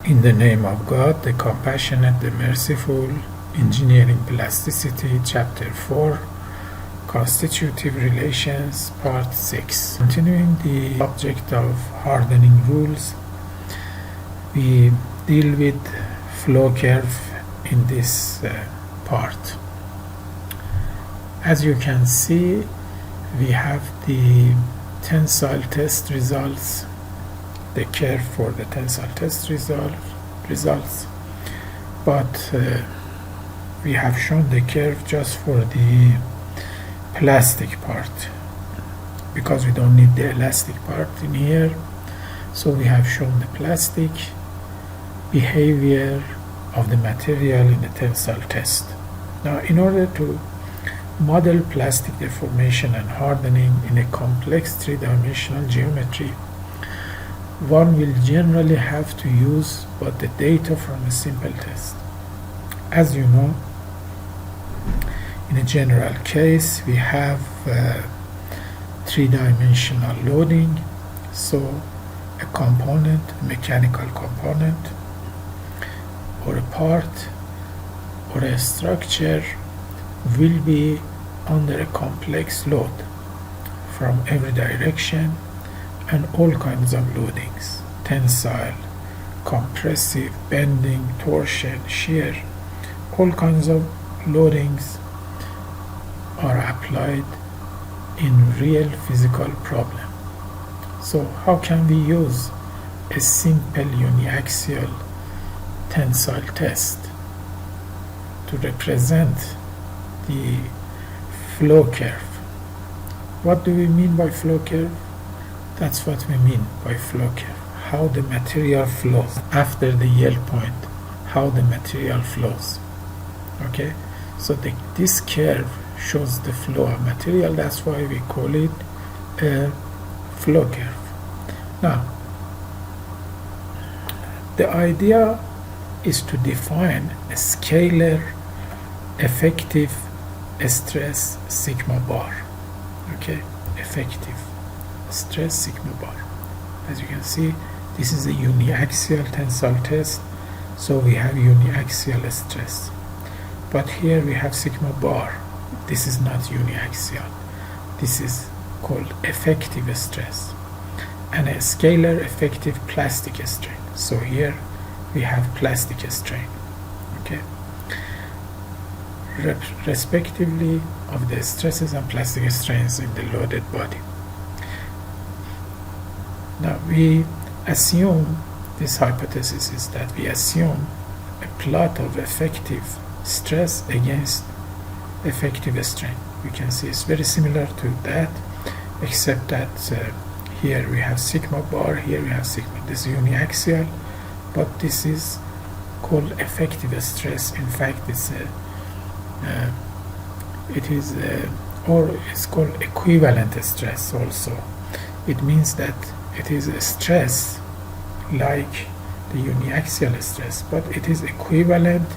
In the name of God, the compassionate, the merciful. Engineering Plasticity, Chapter 4, Constitutive Relations, Part 6. Continuing the subject of hardening rules, we deal with flow curve in this part. As you can see, we have the tensile test results, the curve for the tensile test results, but we have shown the curve just for the plastic part because we don't need the elastic part in here. So we have shown the plastic behavior of the material in the tensile test. Now, in order to model plastic deformation and hardening in a complex three-dimensional geometry, one will generally have to use but the data from a simple test. As you know, in a general case, we have three-dimensional loading, so a component, a mechanical component, or a part, or a structure will be under a complex load from every direction and all kinds of loadings, tensile, compressive, bending, torsion, shear, all kinds of loadings are applied in real physical problem. So how can we use a simple uniaxial tensile test to represent the flow curve? What do we mean by flow curve? That's what we mean by flow curve. How the material flows after the yield point, how the material flows. Okay, so this curve shows the flow of material. That's why we call it a flow curve. Now, the idea is to define a scalar effective stress sigma bar. Okay, effective stress sigma bar. As you can see, this is a uniaxial tensile test, so we have uniaxial stress. But here we have sigma bar. This is not uniaxial. This is called effective stress and a scalar effective plastic strain. So here we have plastic strain, okay, respectively of the stresses and plastic strains in the loaded body. Now we assume, this hypothesis is that we assume a plot of effective stress against effective strain. We can see it's very similar to that, except that here we have sigma bar, here we have sigma. This is uniaxial, but this is called effective stress. In fact, it's called equivalent stress also. It means that it is a stress like the uniaxial stress, but it is equivalent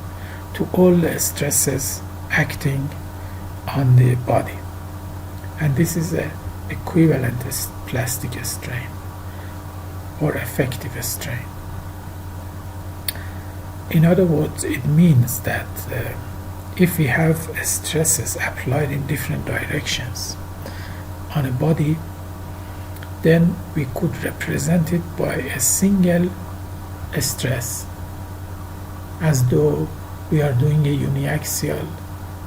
to all the stresses acting on the body, and this is a equivalent plastic strain or effective strain. In other words, it means that if we have stresses applied in different directions on a body, then we could represent it by a single stress, as though we are doing a uniaxial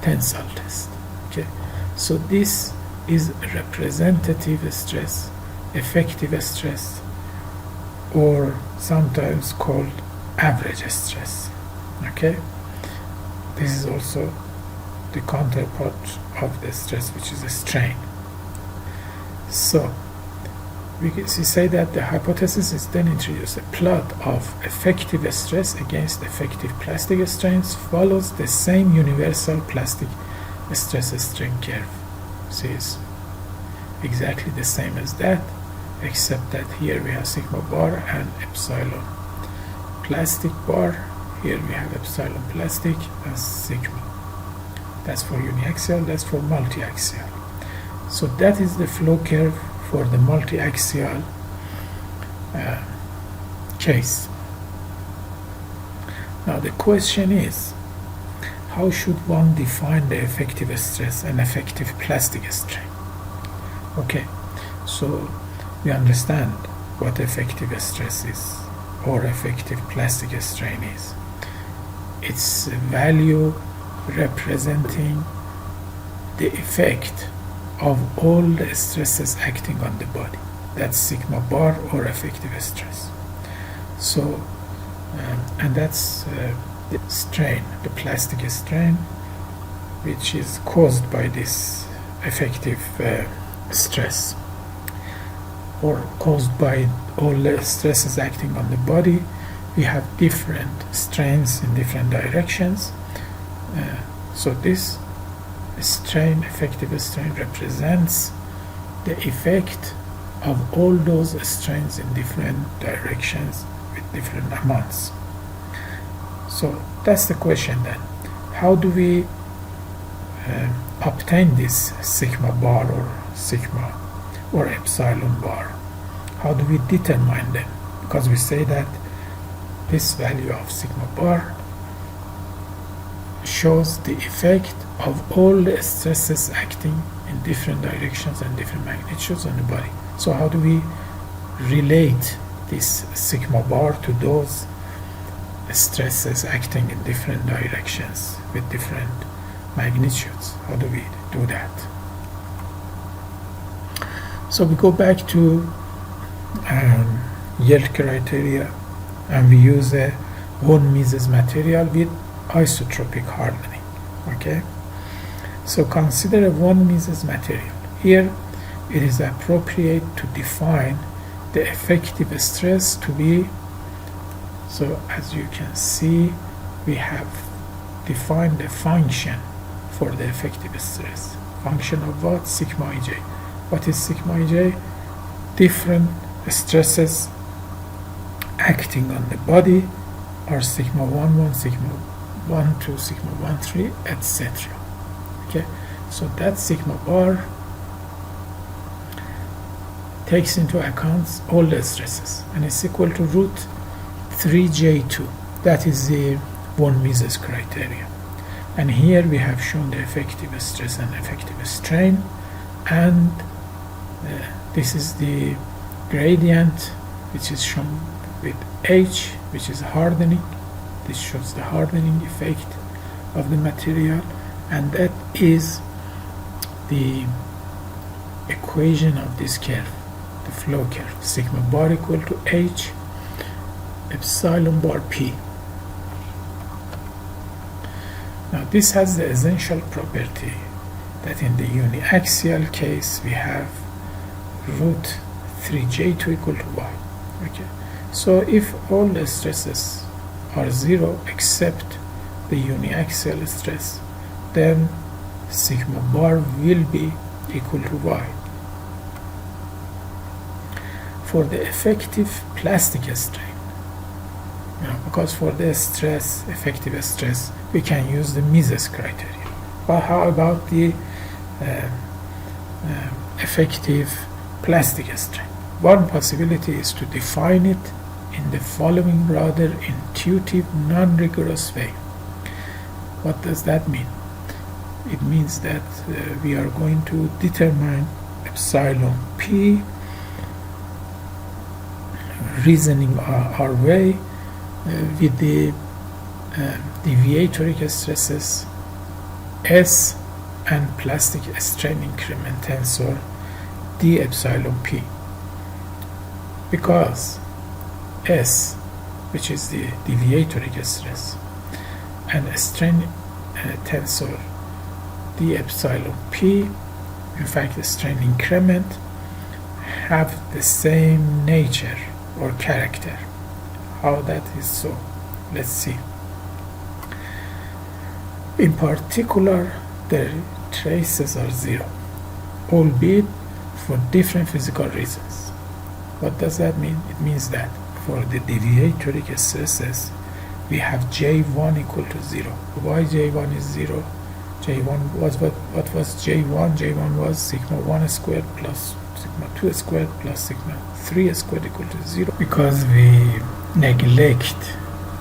tensile test. Okay, so this is representative stress, effective stress, or sometimes called average stress. Okay, this is also the counterpart of the stress, which is a strain. So we say that the hypothesis is then introduced. A plot of effective stress against effective plastic strains follows the same universal plastic stress strain curve. See, it's exactly the same as that, except that here we have sigma bar and epsilon plastic bar. Here we have epsilon plastic and sigma. That's for uniaxial, that's for multi-axial. So that is the flow curve for the multi-axial case. Now the question is, how should one define the effective stress and effective plastic strain? Okay, so we understand what effective stress is or effective plastic strain is. It's a value representing the effect of all the stresses acting on the body. That's sigma bar or effective stress. So, and that's the strain, the plastic strain, which is caused by this effective stress, or caused by all the stresses acting on the body. We have different strains in different directions. So this strain, effective strain, represents the effect of all those strains in different directions with different amounts. So that's the question then. How do we obtain this sigma bar or sigma or epsilon bar? How do we determine them? Because we say that this value of sigma bar shows the effect of all the stresses acting in different directions and different magnitudes on the body. So how do we relate this sigma bar to those stresses acting in different directions with different magnitudes? How do we do that? So we go back to yield criteria, and we use a von Mises material with isotropic hardening. Okay, so consider a von Mises material. Here it is appropriate to define the effective stress to be, so as you can see, we have defined a function for the effective stress. Function of what? Sigma ij. What is sigma ij? Different stresses acting on the body are sigma 1, sigma 1, 2, sigma 1, 3, etc. Okay, so that sigma bar takes into account all the stresses, and it's equal to root 3J2. That is the von Mises criteria. And here we have shown the effective stress and effective strain, and this is the gradient which is shown with H, which is hardening. This shows the hardening effect of the material, and that is the equation of this curve, the flow curve. Sigma bar equal to H epsilon bar P. Now this has the essential property that in the uniaxial case we have root 3J2 equal to Y. Okay, so if all the stresses are 0 except the uniaxial stress, then sigma bar will be equal to Y. For the effective plastic strain, because for the stress, effective stress, we can use the Mises criteria. But how about the effective plastic strain? One possibility is to define it in the following rather intuitive, non-rigorous way. What does that mean? It means that we are going to determine epsilon P, reasoning our way with the deviatoric stresses S and plastic strain increment tensor d epsilon P, because S, which is the deviatoric stress, and strain tensor d epsilon P, in fact the strain increment, have the same nature or character. How that is so? Let's see. In particular, the traces are 0, albeit for different physical reasons. What does that mean? It means that for the deviatoric stresses, we have J1 equal to 0. Why J1 is 0? J1 was what was J1? J1 was sigma 1 squared plus sigma 2 squared plus sigma 3 squared equal to 0, because we neglect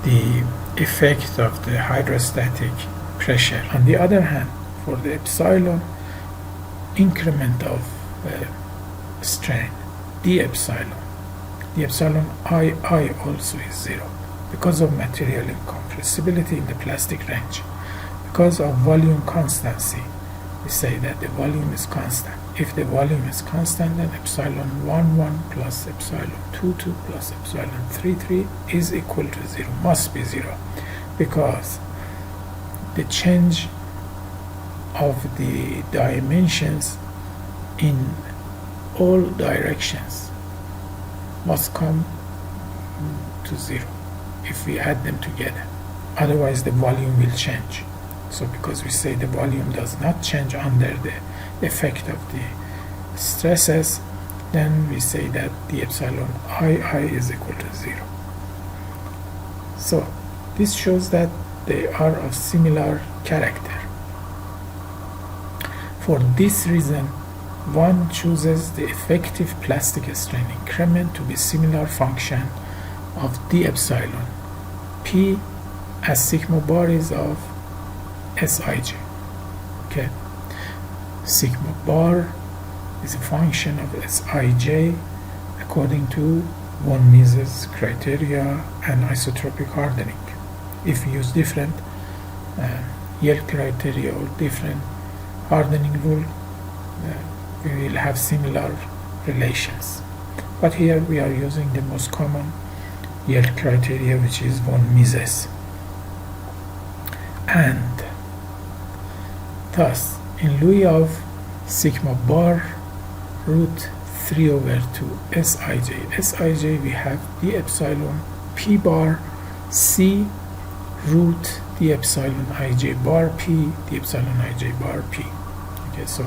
the effect of the hydrostatic pressure. On the other hand, for the epsilon increment of strain, the epsilon II also is 0 because of material incompressibility in the plastic range. Because of volume constancy, we say that the volume is constant. If the volume is constant, then epsilon 1 plus epsilon 2 plus epsilon 3 is equal to 0, must be 0, because the change of the dimensions in all directions must come to 0 if we add them together. Otherwise the volume will change. So because we say the volume does not change under the effect of the stresses, then we say that the epsilon II is equal to 0. So this shows that they are of similar character. For this reason, one chooses the effective plastic strain increment to be similar function of d epsilon P as sigma bar is of Sij. Okay, sigma bar is a function of Sij according to von Mises criteria and isotropic hardening. If we use different yield criteria or different hardening rule, we will have similar relations. But here we are using the most common yield criteria, which is von Mises. And thus, in lieu of sigma bar root 3 over 2 Sij, we have d epsilon P bar C root d epsilon Ij bar P, d epsilon Ij bar P. Okay, so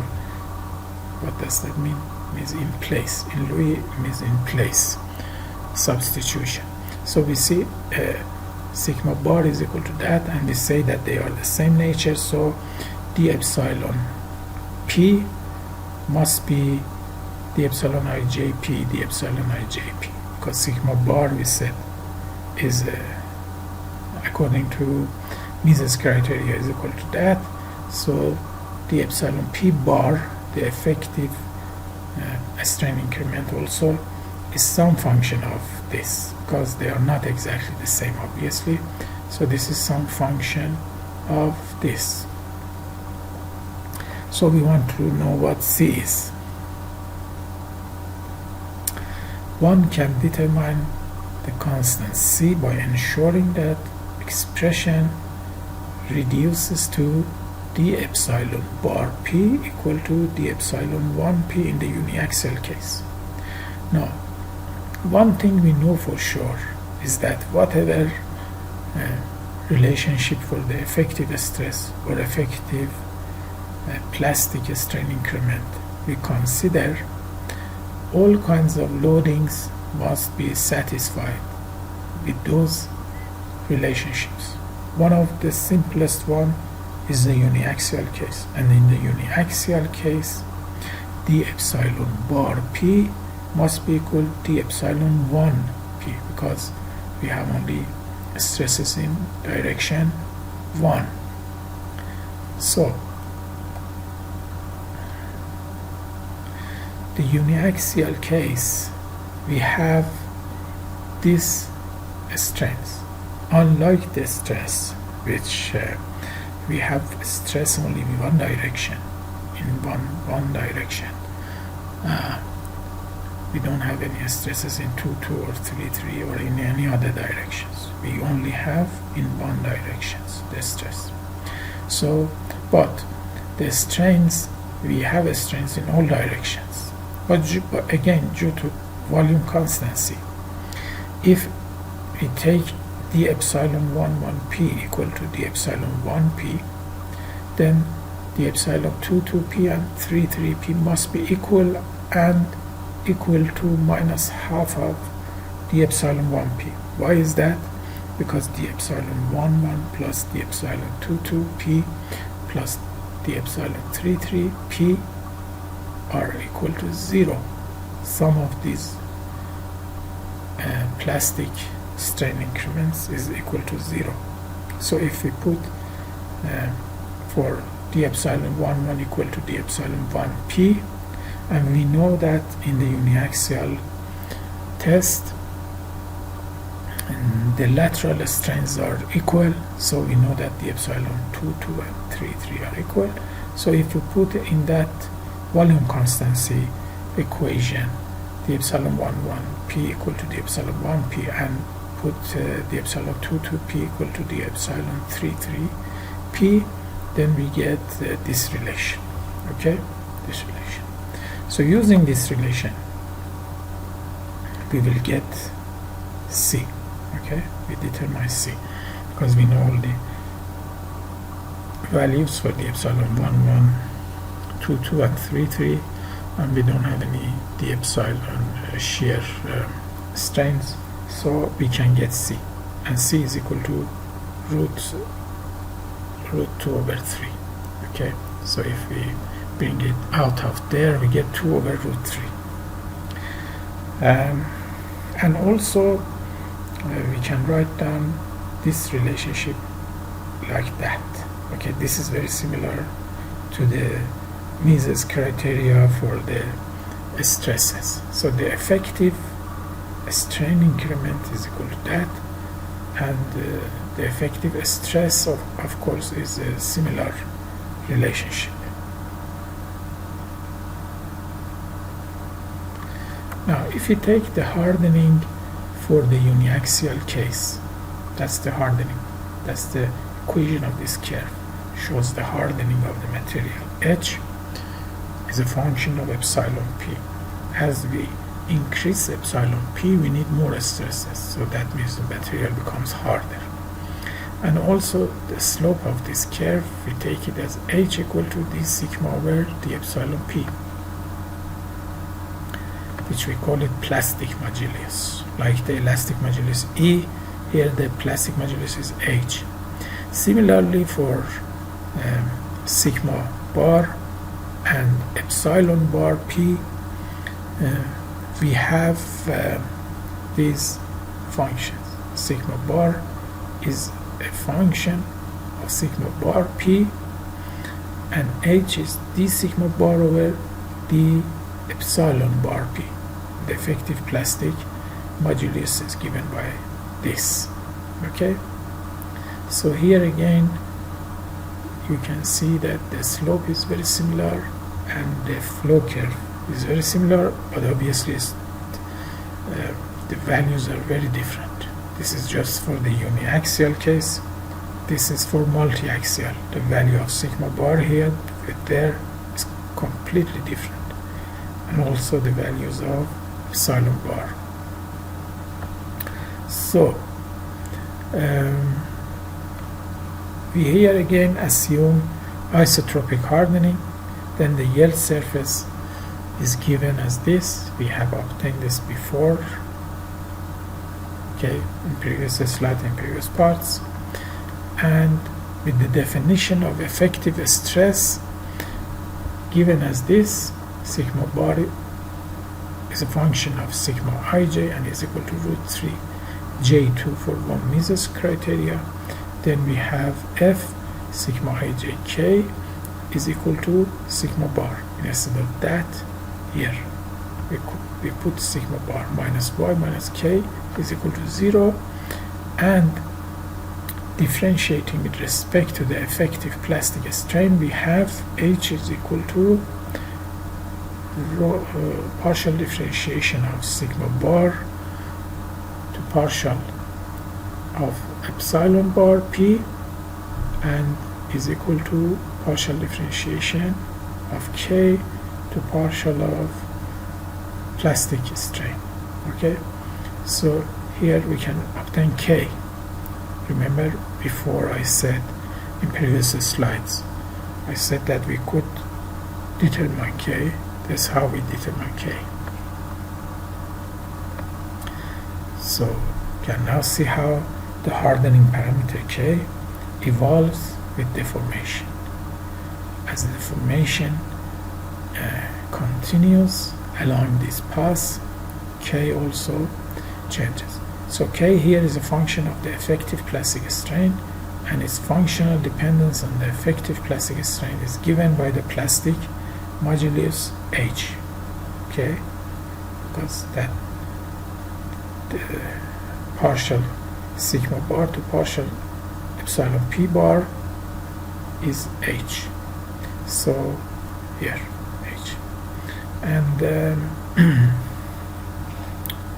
what does that mean? It means in place. In lieu means in place. Substitution. So we see sigma bar is equal to that, and we say that they are the same nature, so d epsilon P must be d epsilon IJP, d epsilon IJP, because sigma bar we said is according to Mises criteria is equal to that, so d epsilon P bar, the effective strain increment, also is some function of this, because they are not exactly the same, obviously. So this is some function of this. So we want to know what C is. One can determine the constant C by ensuring that expression reduces to d epsilon bar P equal to d epsilon 1P in the uniaxial case. Now, one thing we know for sure is that whatever relationship for the effective stress or effective plastic strain increment we consider, all kinds of loadings must be satisfied with those relationships. One of the simplest one is the uniaxial case, and in the uniaxial case d epsilon bar P must be equal to d epsilon 1P, because we have only stresses in direction 1. So the uniaxial case, we have these strains. Unlike the stress, which we have stress only in one direction, one direction. We don't have any stresses in 2 or 3 or in any other directions. We only have in one directions the stress. So, but the strains, we have strains in all directions. But again, due to volume constancy, if we take d epsilon 1P equal to d epsilon 1P, then d epsilon 2P and 3P must be equal and equal to minus half of d epsilon 1P. Why is that? Because d epsilon 1 plus d epsilon 2P plus d epsilon 3P are equal to 0. Sum of these plastic strain increments is equal to 0. So if we put for d epsilon 1 equal to d epsilon 1 p, and we know that in the uniaxial test the lateral strains are equal, so we know that the epsilon 2 and 3 are equal. So if we put in that volume constancy equation the epsilon 1 p equal to the epsilon 1 p, and put the epsilon 2 p equal to the epsilon 3 p, then we get this relation. Okay, this relation. So using this relation we will get C. Okay, we determine C because we know all the values for the epsilon 1, 2, and 3, and we don't have any d epsilon shear strains, so we can get C, and C is equal to root 2 over 3. Okay, so if we bring it out of there, we get 2 over root 3. And also we can write down this relationship like that. Okay, this is very similar to the Mises criteria for the stresses. So the effective strain increment is equal to that, and the effective stress of course is a similar relationship. Now if you take the hardening for the uniaxial case, that's the hardening, that's the equation of this curve, shows the hardening of the material. H is a function of epsilon p. As we increase epsilon p, we need more stresses, so that means the material becomes harder. And also the slope of this curve, we take it as h equal to d sigma over d epsilon p, which we call it plastic modulus. Like the elastic modulus E, here the plastic modulus is h. Similarly for sigma bar and epsilon bar p, we have these functions. Sigma bar is a function of sigma bar p, and h is d sigma bar over d epsilon bar p. The effective plastic modulus is given by this. Okay, so here again you can see that the slope is very similar and the flow curve is very similar, but obviously the values are very different. This is just for the uniaxial case, this is for multi-axial. The value of sigma bar here with there is completely different, and also the values of epsilon bar. So we here again assume isotropic hardening, then the yield surface is given as this. We have obtained this before, okay, in previous slide, in previous parts, and with the definition of effective stress given as this, sigma bar is a function of sigma ij and is equal to root 3 j2 for von Mises criteria. Then we have f sigma ijk is equal to sigma bar. Instead of that, here we put sigma bar minus y minus k is equal to 0, and differentiating with respect to the effective plastic strain, we have h is equal to partial differentiation of sigma bar to partial of epsilon bar p, and is equal to partial differentiation of k to partial of plastic strain. Okay, so here we can obtain k. Remember before I said in previous slides, I said that we could determine k. That's how we determine k. So you can now see how the hardening parameter k evolves with deformation. As the deformation continues along this path, k also changes. So k here is a function of the effective plastic strain, and its functional dependence on the effective plastic strength is given by the plastic modulus H. Okay, because that the partial sigma bar to partial epsilon p bar is H. So here H, and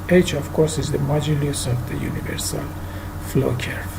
H of course is the modulus of the universal flow curve.